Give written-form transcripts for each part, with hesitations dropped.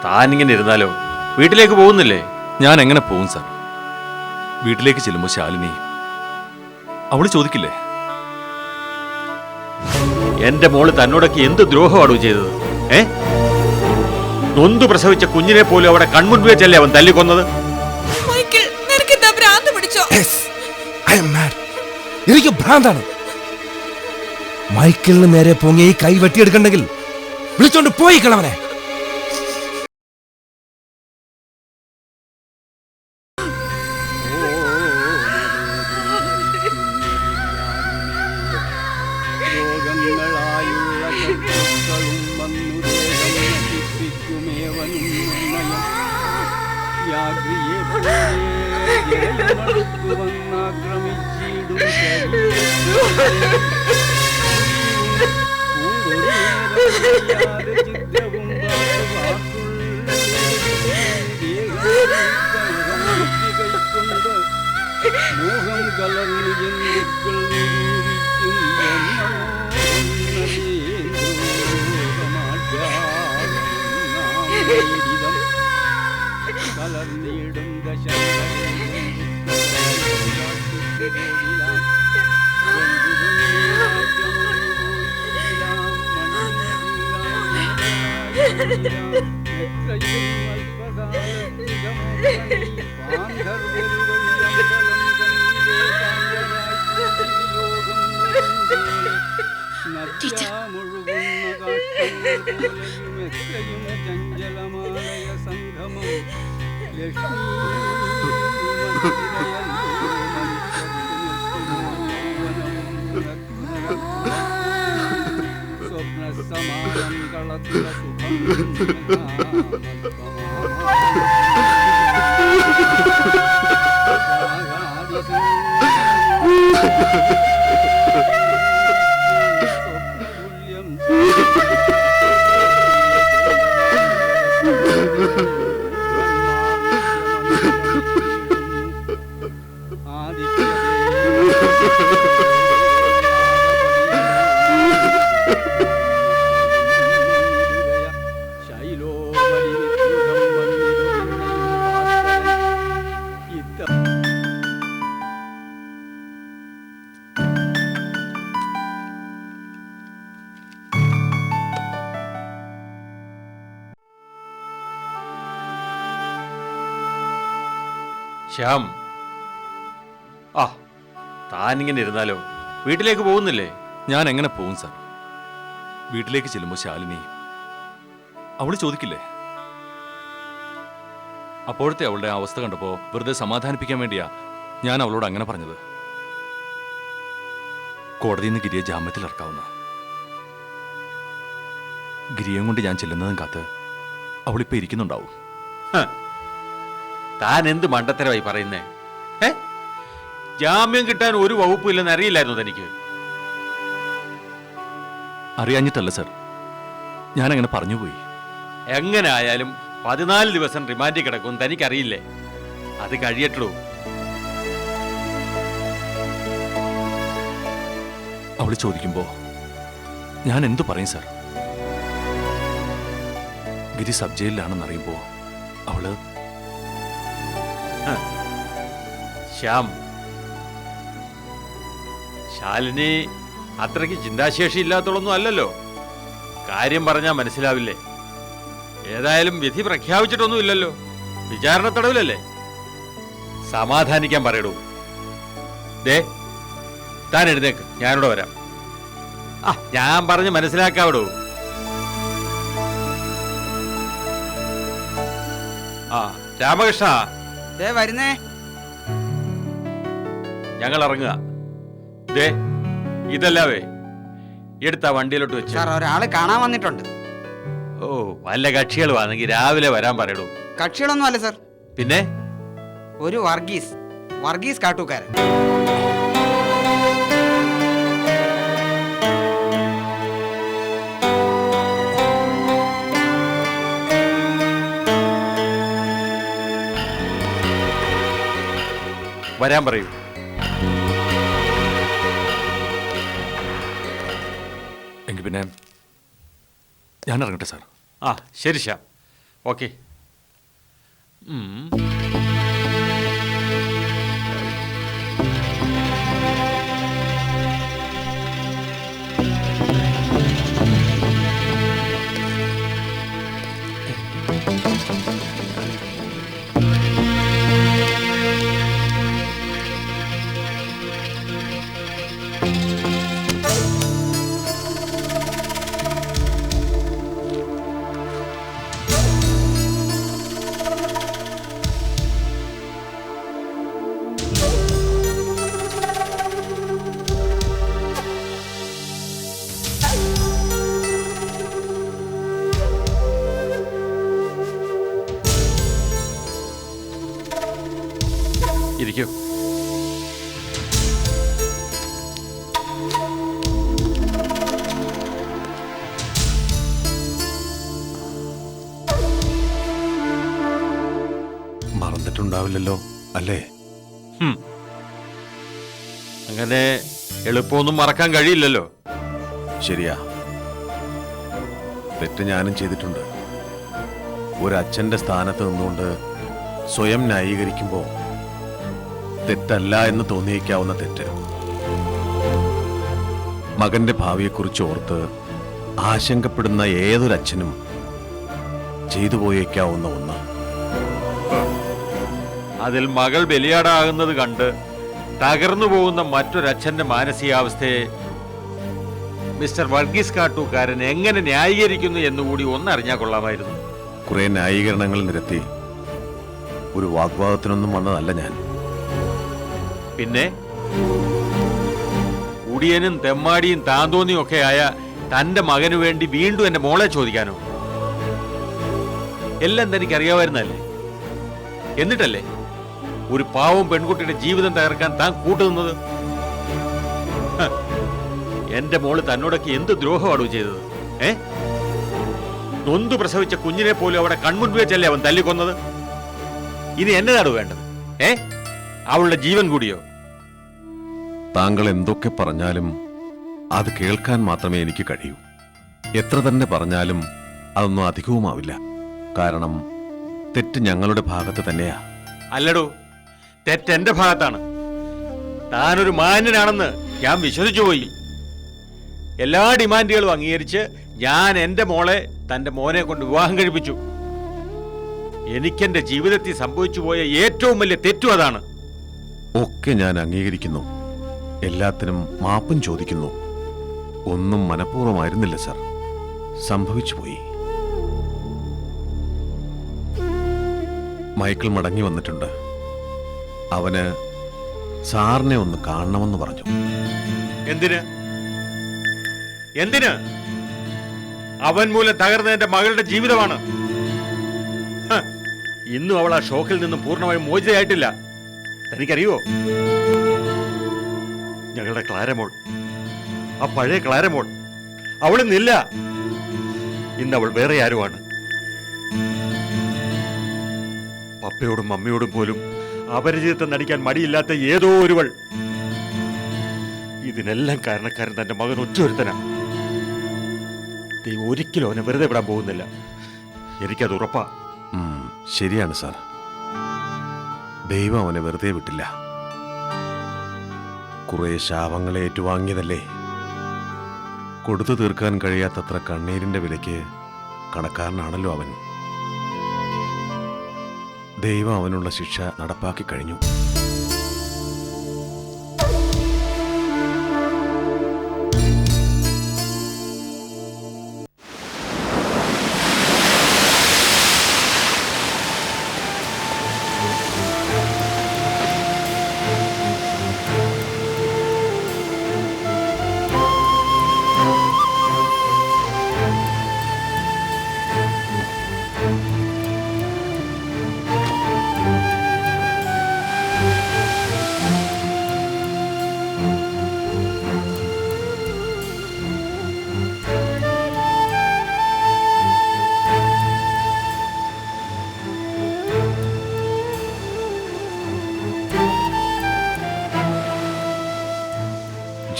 താനിങ്ങനെ ഇരുന്നാലോ? വീട്ടിലേക്ക് പോകുന്നില്ലേ? ഞാൻ എങ്ങനെ പോകും സാർ? വീട്ടിലേക്ക് ചെല്ലുമ്പോൾ ശാലിനി അവള് ചോദിക്കില്ലേ? എന്റെ മോള് തന്നോടൊക്കെ എന്ത് ദ്രോഹമാണോ ചെയ്തത്? നൊന്തു പ്രസവിച്ച കുഞ്ഞിനെ പോലും അവിടെ കൺമുൻപേ വെച്ചല്ലേ അവൻ തല്ലിക്കൊന്നത്? എനിക്ക് ഭ്രാന്താണ്. മൈക്കിളിന് നേരെ പൊങ്ങി ഈ കൈ വെട്ടിയെടുക്കണ്ടെങ്കിൽ വിളിച്ചോണ്ട് പോയി കളവനെ. മോഹം കലർന്നു ജന്തുക്കൾ കലർന്നിടും ചഞ്ചലമായ സംഗമം ലക്ഷ്മി സ്വപ്നസമാനം കളത്ര സുഖം ശ്യാം, താനിങ്ങനെ ഇരുന്നാലോ? വീട്ടിലേക്ക് പോകുന്നില്ലേ? ഞാൻ എങ്ങനെ പോകും സാർ? വീട്ടിലേക്ക് ചെല്ലുമ്പോൾ ശാലിനി അവള് ചോദിക്കില്ലേ? അപ്പോഴത്തെ അവളുടെ അവസ്ഥ കണ്ടപ്പോൾ വെറുതെ സമാധാനിപ്പിക്കാൻ വേണ്ടിയാ ഞാൻ അവളോട് അങ്ങനെ പറഞ്ഞത്. കോടതിയിൽ നിന്ന് ഗിരിയെ ജാമ്യത്തിൽ ഇറക്കാവുന്ന. ഗിരിയും കൊണ്ട് ഞാൻ ചെല്ലുന്നതും കാത്ത് അവളിപ്പോ ഇരിക്കുന്നുണ്ടാവും. താൻ എന്ത് മണ്ടത്തരമായി പറയുന്നേ? ജാമ്യം കിട്ടാൻ ഒരു വകുപ്പും ഇല്ലെന്ന് അറിയില്ലായിരുന്നു തനിക്ക്? അറിയാഞ്ഞിട്ടല്ല സർ, ഞാൻ അങ്ങനെ പറഞ്ഞുപോയി. എങ്ങനെ ആയാലും 14 ദിവസം റിമാൻഡിൽ കിടക്കും തനിക്കറിയില്ലേ? അത് കഴിയട്ടുള്ളൂ. അവള് ചോദിക്കുമ്പോ ഞാൻ എന്തു പറയും സർ? ഗിരി സബ് ജയിലിലാണെന്നറിയുമ്പോ അവള് ശ്യാം, ശാലിനി അത്രയ്ക്ക് ചിന്താശേഷി ഇല്ലാത്തോളൊന്നും അല്ലല്ലോ. കാര്യം പറഞ്ഞാൽ മനസ്സിലാവില്ലേ? ഏതായാലും വിധി പ്രഖ്യാപിച്ചിട്ടൊന്നും ഇല്ലല്ലോ. വിചാരണ തടവിലല്ലേ? സമാധാനിക്കാൻ പറയടൂ. ദേ, താൻ എഴുന്നേക്ക്, ഞാനിവിടെ വരാം. ഞാൻ പറഞ്ഞ് മനസ്സിലാക്കാവിടൂ. രാമകൃഷ്ണ വരുന്നേ. ഞങ്ങൾ ഇറങ്ങുക. ദേ, ഇതല്ലാവേ എടുത്ത വണ്ടിയിലോട്ട് വെച്ച്. ഒരാള് കാണാൻ വന്നിട്ടുണ്ട്. ഓ, വല്ല കക്ഷികൾ വന്നെങ്കിൽ രാവിലെ വരാൻ പറയടൂ. കക്ഷികളൊന്നും അല്ല സർ, പിന്നെ ഒരു വർഗീസ് കാട്ടൂക്കാരൻ. വരാൻ പറയൂ. എങ്കിൽ പിന്നെ ഞാൻ ഇറങ്ങട്ടെ സാർ. ശരി ശ്യാം, ഓക്കെ. ഇരിക്കൂ. മറന്നിട്ടുണ്ടാവില്ലല്ലോ അല്ലേ? അങ്ങനെ എളുപ്പമൊന്നും മറക്കാൻ കഴിയില്ലല്ലോ. ശരിയാ, തെറ്റ് ഞാനും ചെയ്തിട്ടുണ്ട്. ഒരച്ഛന്റെ സ്ഥാനത്ത് നിന്നുകൊണ്ട് സ്വയം ന്യായീകരിക്കുമ്പോൾ തെറ്റല്ല എന്ന് തോന്നിയേക്കാവുന്ന തെറ്റ്, മകന്റെ ഭാവിയെക്കുറിച്ച് ഓർത്ത് ആശങ്കപ്പെടുന്ന ഏതൊരച്ഛനും ചെയ്തു പോയേക്കാവുന്ന ഒന്ന്. അതിൽ മകൾ ബലിയാടാകുന്നത് കണ്ട് തകർന്നു പോകുന്ന മറ്റൊരച്ഛന്റെ മാനസികാവസ്ഥയെ മിസ്റ്റർ വർഗീസ് കാട്ടൂക്കാരൻ എങ്ങനെ ന്യായീകരിക്കുന്നു എന്നുകൂടി ഒന്നറിഞ്ഞാൽ കൊള്ളാമായിരുന്നു. കുറെ ന്യായീകരണങ്ങൾ നിരത്തി ഒരു വാഗ്വാദത്തിനൊന്നും വന്നതല്ല ഞാൻ. പിന്നെ കുടിയനും തെമ്മാടിയും താന്തോന്നിയും ഒക്കെ ആയ തന്റെ മകനു വേണ്ടി വീണ്ടും എന്റെ മോളെ ചോദിക്കാനോ? എല്ലാം തനിക്കറിയാമായിരുന്നല്ലേ? എന്നിട്ടല്ലേ ഒരു പാവം പെൺകുട്ടിയുടെ ജീവിതം തകർക്കാൻ താൻ കൂട്ടുനിന്നത്? എന്റെ മോള് തന്നോടൊക്കെ എന്ത് ദ്രോഹമാണോ ചെയ്തത്? നൊന്തു പ്രസവിച്ച കുഞ്ഞിനെ പോലും അവിടെ കൺമുൻപ് വെച്ചല്ലേ അവൻ തല്ലിക്കൊന്നത്. ഇനി എന്നതാണ് വേണ്ടത്? അവളുടെ ജീവൻ കൂടിയോ? താങ്കൾ എന്തൊക്കെ പറഞ്ഞാലും അത് കേൾക്കാൻ മാത്രമേ എനിക്ക് കഴിയൂ. എത്ര തന്നെ പറഞ്ഞാലും അതൊന്നും അധികവുമാവില്ല. കാരണം തെറ്റ് ഞങ്ങളുടെ ഭാഗത്ത് തന്നെയാ. അല്ലടോ, തെറ്റെന്റെ ഭാഗത്താണ്. താനൊരു മാന്യനാണെന്ന് ഞാൻ വിശ്വസിച്ചു പോയി. എല്ലാ ഡിമാൻഡുകളും അംഗീകരിച്ച് ഞാൻ എന്റെ മോളെ തന്റെ മോനെ കൊണ്ട് വിവാഹം കഴിപ്പിച്ചു. എനിക്കെന്റെ ജീവിതത്തിൽ സംഭവിച്ചു പോയ ഏറ്റവും വലിയ തെറ്റും അതാണ്. ഒക്കെ ഞാൻ അംഗീകരിക്കുന്നു, എല്ലാത്തിനും മാപ്പും ചോദിക്കുന്നു. ഒന്നും മനഃപൂർവ്വമായിരുന്നില്ല സർ, സംഭവിച്ചു പോയി. മൈക്കിൾ മടങ്ങി വന്നിട്ടുണ്ട്. അവന് സാറിനെ ഒന്ന് കാണണമെന്ന് പറഞ്ഞു. എന്തിന്? എന്തിന്? അവൻ മൂലം തകർന്ന എന്റെ മകളുടെ ജീവിതമാണ്. ഇന്നും അവൾ ആ ഷോക്കിൽ നിന്നും പൂർണ്ണമായും മോചിതയായിട്ടില്ല. തനിക്കറിയോ, ഞങ്ങളുടെ ക്ലാരമോൾ, ആ പഴയ ക്ലാരമോൾ, അവളിന്നില്ല. ഇന്ന് അവൾ വേറെ ആരുമാണ്. പപ്പയോടും അമ്മയോടും പോലും അപരിചിതത്വം നടിക്കാൻ മടിയില്ലാത്ത ഏതോ ഒരുവൾ. ഇതിനെല്ലാം കാരണക്കാരൻ തന്റെ മകൻ ഒറ്റൊരുത്തനാ. ദൈവം ഒരിക്കലും അവനെ വെറുതെ വിടാൻ പോകുന്നില്ല. എനിക്കത് ഉറപ്പാ. ശരിയാണ് സാർ, ദൈവം അവനെ വെറുതെ വിട്ടില്ല. കുറെ ശാപങ്ങളെ ഏറ്റുവാങ്ങിയതല്ലേ. കൊടുത്തു തീർക്കാൻ കഴിയാത്തത്ര കണ്ണീരിന്റെ വിലയ്ക്ക് കണക്കാരനാണല്ലോ അവൻ. ദൈവം അവനുള്ള ശിക്ഷ നടപ്പാക്കി കഴിഞ്ഞു.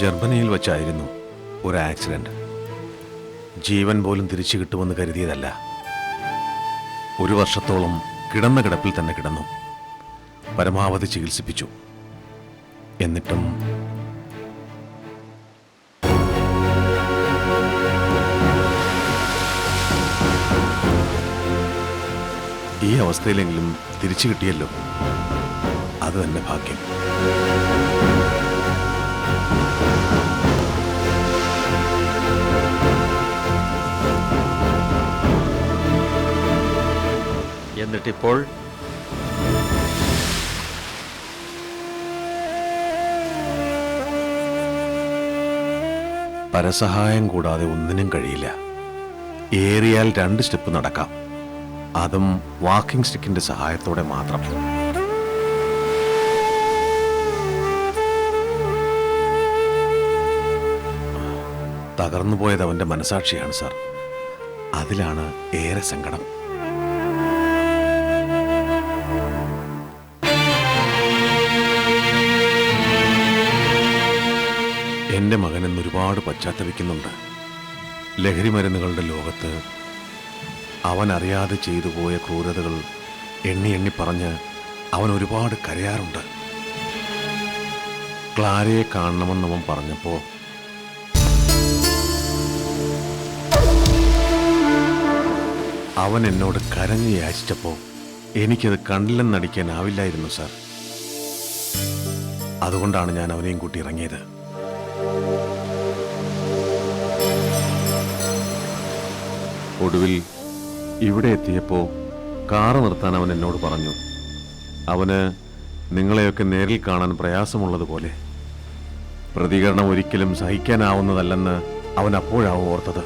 ജർമ്മനിയിൽ വച്ചായിരുന്നു ഒരു ആക്സിഡന്റ്. ജീവൻ പോലും തിരിച്ചു കിട്ടുമെന്ന് കരുതിയതല്ല. 1 വർഷത്തോളം കിടന്ന കിടപ്പിൽ തന്നെ കിടന്നു. പരമാവധി ചികിത്സിപ്പിച്ചു. എന്നിട്ടും ഈ അവസ്ഥയിലെങ്കിലും തിരിച്ചു കിട്ടിയല്ലോ, അത് തന്നെ ഭാഗ്യം. എന്നിട്ടിപ്പോൾ പരസഹായം കൂടാതെ ഒന്നിനും കഴിയില്ല. ഏറിയാൽ 2 സ്റ്റെപ്പ് നടക്കാം, അതും വാക്കിംഗ് സ്റ്റിക്കിന്റെ സഹായത്തോടെ മാത്രം. തകർന്നുപോയത് അവന്റെ മനസാക്ഷിയാണ് സാർ. അതിലാണ് ഏറെ സങ്കടം. എന്റെ മകൻ എന്ന് ഒരുപാട് പശ്ചാത്തപിക്കുന്നുണ്ട്. ലഹരി മരുന്നുകളുടെ ലോകത്ത് അവൻ അറിയാതെ ചെയ്തു പോയ ക്രൂരതകൾ എണ്ണി എണ്ണി പറഞ്ഞ് അവൻ ഒരുപാട് കരയാറുണ്ട്. ക്ലാരയെ കാണണമെന്ന് അവൻ പറഞ്ഞപ്പോ അവൻ എന്നോട് കരഞ്ഞു യാചിച്ചപ്പോ എനിക്കത് കണ്ടില്ലെന്നടിക്കാനാവില്ലായിരുന്നു സാർ. അതുകൊണ്ടാണ് ഞാൻ അവനെയും കൂട്ടി ഇറങ്ങിയത്. ഒടുവിൽ ഇവിടെ എത്തിയപ്പോൾ കാറ് നിർത്താൻ അവൻ എന്നോട് പറഞ്ഞു. അവന് നിങ്ങളെയൊക്കെ നേരിൽ കാണാൻ പ്രയാസമുള്ളതുപോലെ. പ്രതികരണം ഒരിക്കലും സഹിക്കാനാവുന്നതല്ലെന്ന് അവൻ അപ്പോഴാവും ഓർത്തത്.